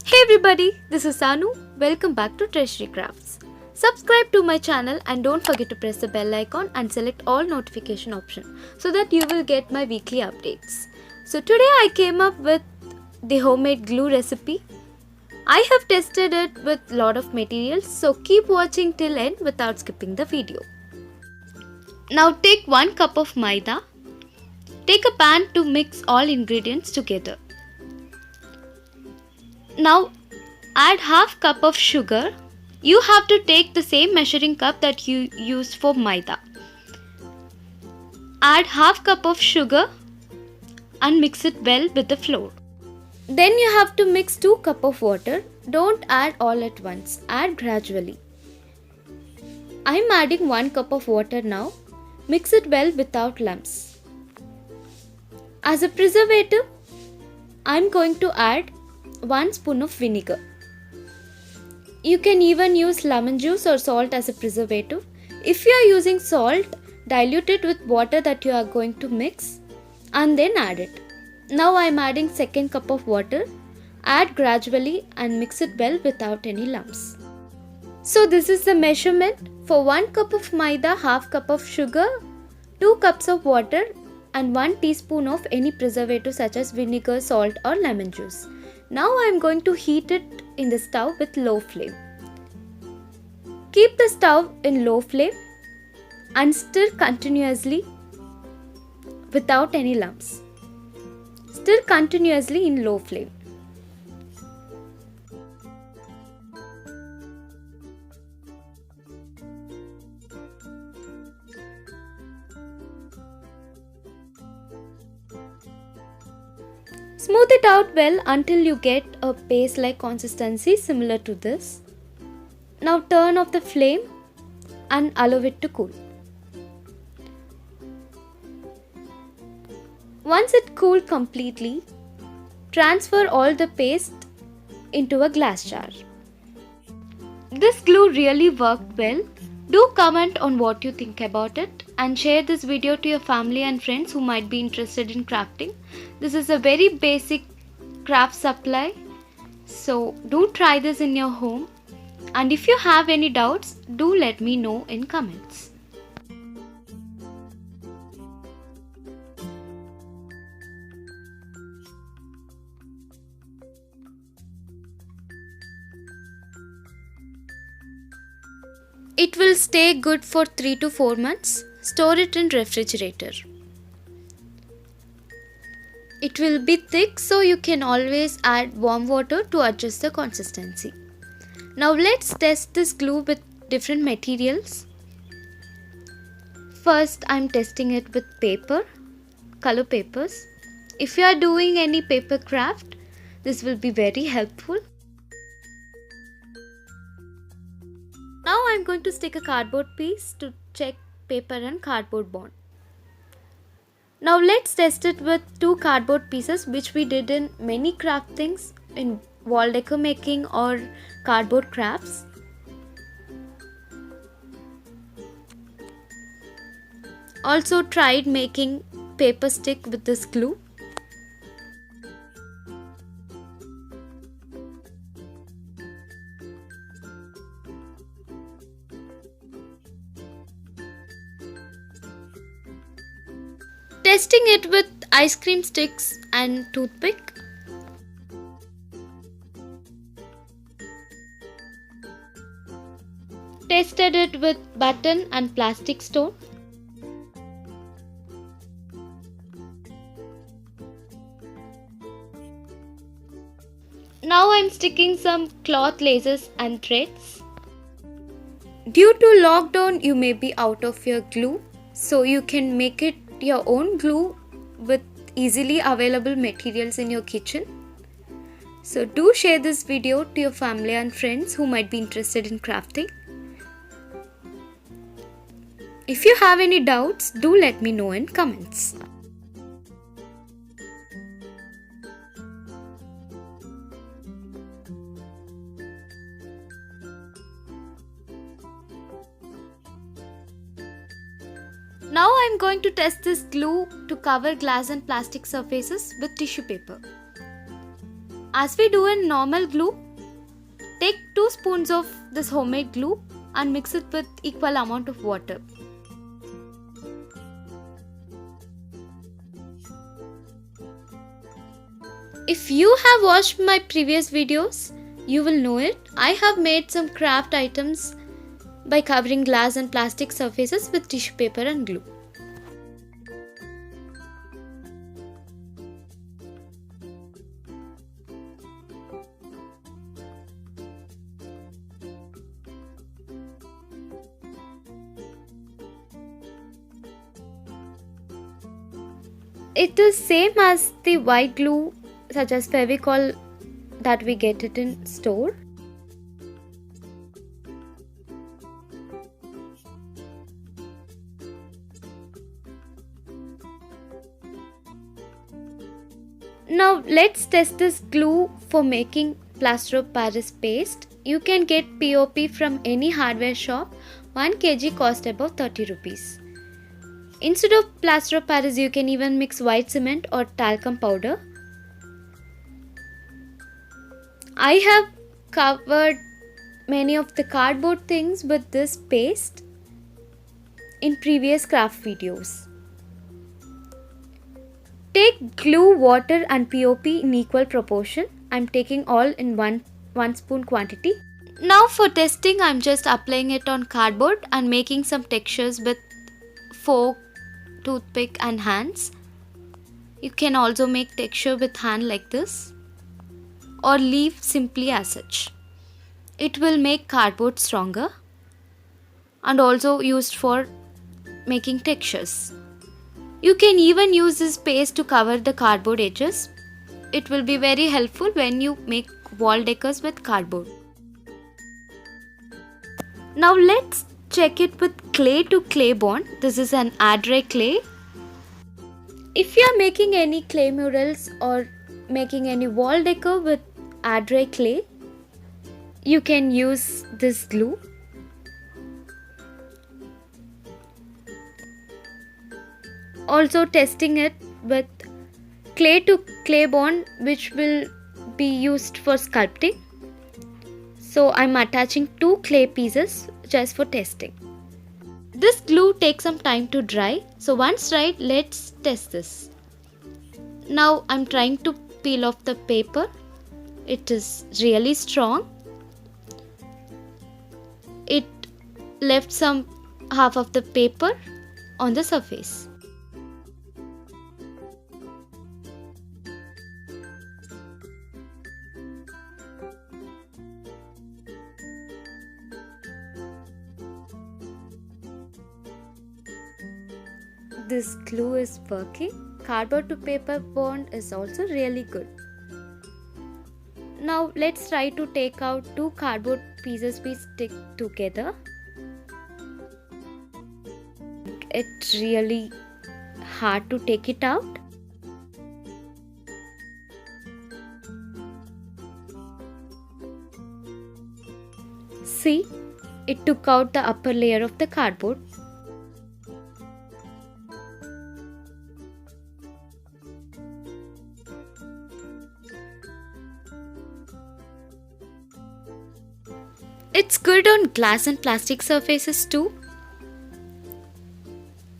Hey everybody, this is Sanu. Welcome back to Treasury Crafts. Subscribe to my channel and don't forget to press the bell icon and select all notification option so that you will get my weekly updates. So today I came up with the homemade glue recipe. I have tested it with lot of materials, so keep watching till end without skipping the video. Now take 1 cup of maida. Take a pan to mix all ingredients together. Now add half cup of sugar. You have to take the same measuring cup that you use for maida. Add half cup of sugar and mix it well with the flour. Then you have to mix 2 cup of water. Don't add all at once. Add gradually. I am adding 1 cup of water now. Mix it well without lumps. As a preservative, I am going to add 1 spoon of vinegar. You can even use lemon juice or salt as a preservative. If you are using salt, dilute it with water that you are going to mix and then add it. Now I am adding 2nd cup of water. Add gradually and mix it well without any lumps. So this is the measurement. For 1 cup of maida, half cup of sugar, 2 cups of water and 1 teaspoon of any preservative such as vinegar, salt or lemon juice. Now I am going to heat it in the stove with low flame. Keep the stove in low flame and stir continuously without any lumps. Stir continuously in low flame. Smooth it out well until you get a paste-like consistency similar to this. Now turn off the flame and allow it to cool. Once it cooled completely, transfer all the paste into a glass jar. This glue really worked well. Do comment on what you think about it and share this video to your family and friends who might be interested in crafting. This is a very basic craft supply, so do try this in your home. And if you have any doubts, do let me know in comments. It will stay good for 3 to 4 months. Store it in refrigerator. It will be thick, so you can always add warm water to adjust the consistency. Now let's test this glue with different materials. First, I am testing it with paper, color papers. If you are doing any paper craft, this will be very helpful. Now I am going to stick a cardboard piece to check paper and cardboard bond. Now let's test it with 2 cardboard pieces which we did in many craft things in wall decor making or cardboard crafts. Also tried making paper stick with this glue. Testing it with ice cream sticks and toothpick. Tested it with button and plastic stone. Now I am sticking some cloth laces and threads. Due to lockdown, you may be out of your glue, so you can make it your own glue with easily available materials in your kitchen. So do share this video to your family and friends who might be interested in crafting. If you have any doubts, do let me know in comments. Now I am going to test this glue to cover glass and plastic surfaces with tissue paper. As we do in normal glue, take 2 spoons of this homemade glue and mix it with equal amount of water. If you have watched my previous videos, you will know it. I have made some craft items by covering glass and plastic surfaces with tissue paper and glue. It is same as the white glue such as Fevicol that we get it in store. Now let's test this glue for making plaster of Paris paste. You can get POP from any hardware shop. 1 kg cost about 30 rupees. Instead of plaster of Paris, you can even mix white cement or talcum powder. I have covered many of the cardboard things with this paste in previous craft videos. Take glue, water and POP in equal proportion. I am taking all in one spoon quantity. Now for testing, I am just applying it on cardboard and making some textures with fork, toothpick and hands. You can also make texture with hand like this or leave simply as such. It will make cardboard stronger and also used for making textures. You can even use this paste to cover the cardboard edges. It will be very helpful when you make wall decors with cardboard. Now let's check it with clay to clay bond. This is an air dry clay. If you are making any clay murals or making any wall decor with air dry clay, you can use this glue. Also testing it with clay to clay bond, which will be used for sculpting. So I'm attaching 2 clay pieces just for testing. This glue takes some time to dry. So once dried, let's test this. Now I'm trying to peel off the paper. It is really strong. It left some half of the paper on the surface. This glue is working. Cardboard to paper bond is also really good. Now let's try to take out 2 cardboard pieces we stick together. It's really hard to take it out. See, it took out the upper layer of the cardboard. It's good on glass and plastic surfaces too.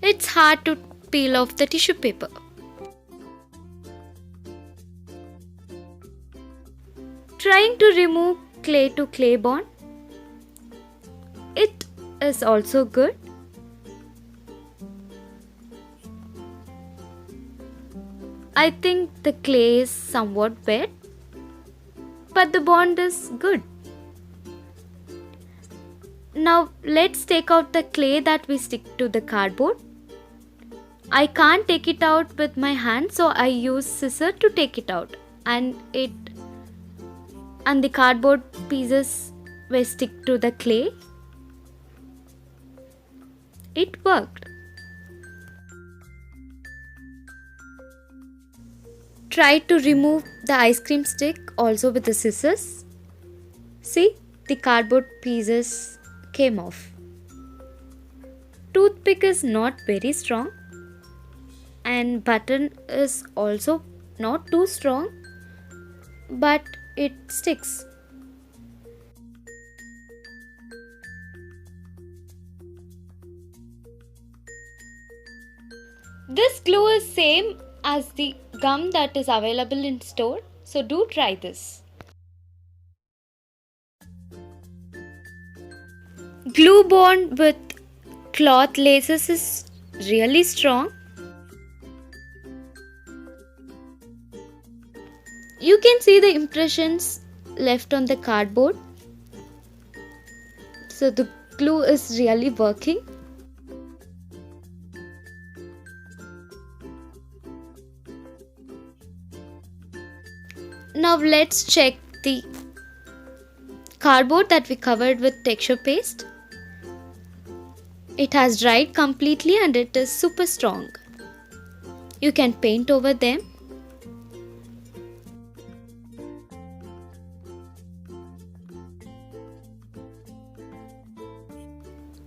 It's hard to peel off the tissue paper. Trying to remove clay to clay bond. It is also good. I think the clay is somewhat wet, but the bond is good. Now let's take out the clay that we stick to the cardboard. I can't take it out with my hand, so I use scissors to take it out, and the cardboard pieces will stick to the clay. It worked. Try to remove the ice cream stick also with the scissors. See, the cardboard pieces came off. Toothpick is not very strong and button is also not too strong. but it sticks. This glue is same as the gum that is available in store, so do try this. Glue bond with cloth laces is really strong. You can see the impressions left on the cardboard. So the glue is really working. Now let's check the cardboard that we covered with texture paste. It has dried completely and it is super strong. You can paint over them.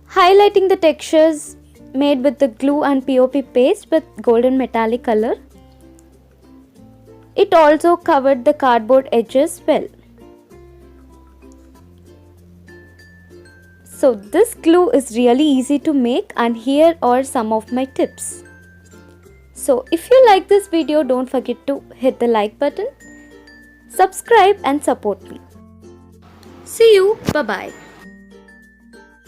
Highlighting the textures made with the glue and POP paste with golden metallic color. It also covered the cardboard edges well. So this glue is really easy to make, and here are some of my tips. So if you like this video, don't forget to hit the like button, subscribe and support me. See you. Bye bye.